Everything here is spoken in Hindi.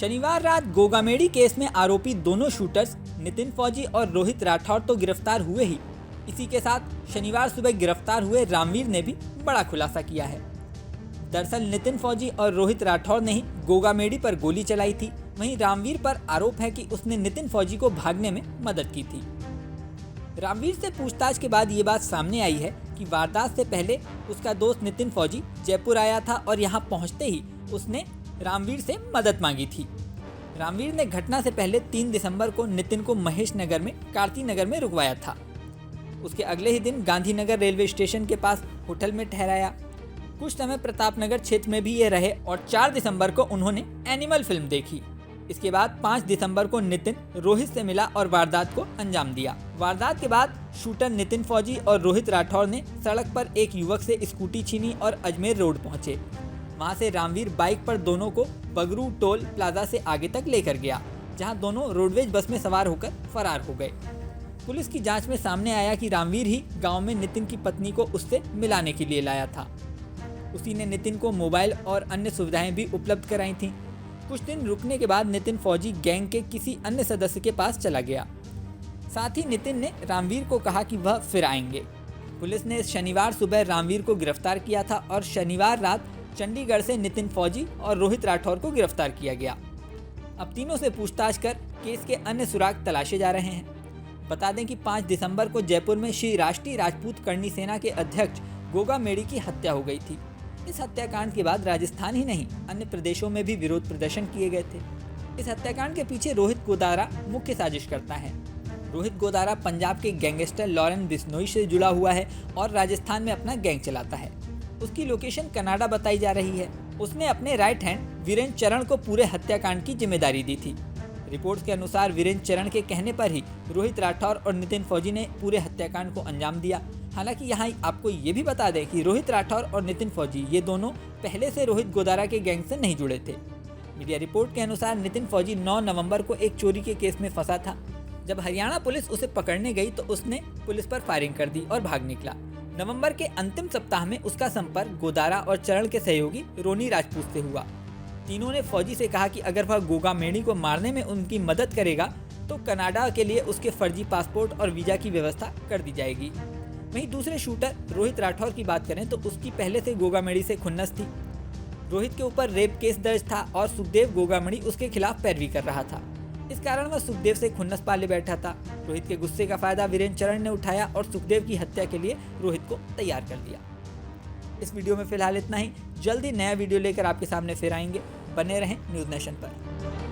शनिवार रात गोगामेडी केस में आरोपी दोनों शूटर्स नितिन फौजी और रोहित राठौर तो गिरफ्तार हुए ही, इसी के साथ शनिवार सुबह गिरफ्तार हुए रामवीर ने भी बड़ा खुलासा किया है। दरअसल नितिन फौजी और रोहित राठौर ने ही गोगामेडी पर गोली चलाई थी। वहीं रामवीर पर आरोप है कि उसने नितिन फौजी को भागने में मदद की थी। रामवीर से पूछताछ के बाद ये बात सामने आई है कि वारदात से पहले उसका दोस्त नितिन फौजी जयपुर आया था और यहाँ पहुँचते ही उसने रामवीर से मदद मांगी थी। रामवीर ने घटना से पहले 3 दिसंबर को नितिन को महेश नगर में कार्ती नगर में रुकवाया था। उसके अगले ही दिन गांधीनगर रेलवे स्टेशन के पास होटल में ठहराया। कुछ समय प्रताप नगर क्षेत्र में भी ये रहे और 4 दिसंबर को उन्होंने एनिमल फिल्म देखी। इसके बाद 5 दिसंबर को नितिन रोहित से मिला और वारदात को अंजाम दिया। वारदात के बाद शूटर नितिन फौजी और रोहित राठौर ने सड़क पर एक युवक से स्कूटी छीनी और अजमेर रोड पहुंचे। वहां से रामवीर बाइक पर दोनों को बगरू टोल प्लाजा से आगे तक लेकर गया, जहां दोनों रोडवेज बस में सवार होकर फरार हो गए। पुलिस की जांच में सामने आया कि रामवीर ही गांव में नितिन की पत्नी को उससे मिलाने के लिए लाया था। उसी ने नितिन को मोबाइल और अन्य सुविधाएं भी उपलब्ध कराई थीं। कुछ दिन रुकने के बाद नितिन फौजी गैंग के किसी अन्य सदस्य के पास चला गया। साथ ही नितिन ने रामवीर को कहा कि वह फिर आएंगे। पुलिस ने शनिवार सुबह रामवीर को गिरफ्तार किया था और शनिवार रात चंडीगढ़ से नितिन फौजी और रोहित राठौर को गिरफ्तार किया गया। अब तीनों से पूछताछ कर केस के अन्य सुराग तलाशे जा रहे हैं। बता दें कि 5 दिसंबर को जयपुर में श्री राष्ट्रीय राजपूत करणी सेना के अध्यक्ष गोगामेडी की हत्या हो गई थी। इस हत्याकांड के बाद राजस्थान ही नहीं, अन्य प्रदेशों में भी विरोध प्रदर्शन किए गए थे। इस हत्याकांड के पीछे रोहित गोदारा मुख्य साजिश करता है। रोहित गोदारा पंजाब के गैंगस्टर लॉरेन बिश्नोई से जुड़ा हुआ है और राजस्थान में अपना गैंग चलाता है। उसकी लोकेशन कनाडा बताई जा रही है। उसने अपने राइट हैंड वीरेंद्र चरण को पूरे हत्याकांड की जिम्मेदारी दी थी। रिपोर्ट्स के अनुसार वीरेंद्र चरण के कहने पर ही रोहित राठौर और नितिन फौजी ने पूरे हत्याकांड को अंजाम दिया। हालांकि यहाँ आपको ये भी बता दें कि रोहित राठौर और नितिन फौजी ये दोनों पहले से रोहित गोदारा के गैंग से नहीं जुड़े थे। मीडिया रिपोर्ट के अनुसार नितिन फौजी 9 नवंबर को एक चोरी के केस में फंसा था। जब हरियाणा पुलिस उसे पकड़ने गई तो उसने पुलिस पर फायरिंग कर दी और भाग निकला। नवंबर के अंतिम सप्ताह में उसका संपर्क गोदारा और चरण के सहयोगी रोनी राजपूत से हुआ। तीनों ने फौजी से कहा कि अगर वह गोगामेडी को मारने में उनकी मदद करेगा तो कनाडा के लिए उसके फर्जी पासपोर्ट और वीजा की व्यवस्था कर दी जाएगी। वहीं दूसरे शूटर रोहित राठौर की बात करें तो उसकी पहले से गोगामेडी से खुन्नस थी। रोहित के ऊपर रेप केस दर्ज था और सुखदेव गोगामेडी उसके खिलाफ पैरवी कर रहा था। इस कारण वह सुखदेव से खुन्नस पाले बैठा था। रोहित के गुस्से का फायदा वीरेंद्र चरण ने उठाया और सुखदेव की हत्या के लिए रोहित को तैयार कर दिया। इस वीडियो में फिलहाल इतना ही। जल्दी नया वीडियो लेकर आपके सामने फिर आएंगे। बने रहें न्यूज़ नेशन पर।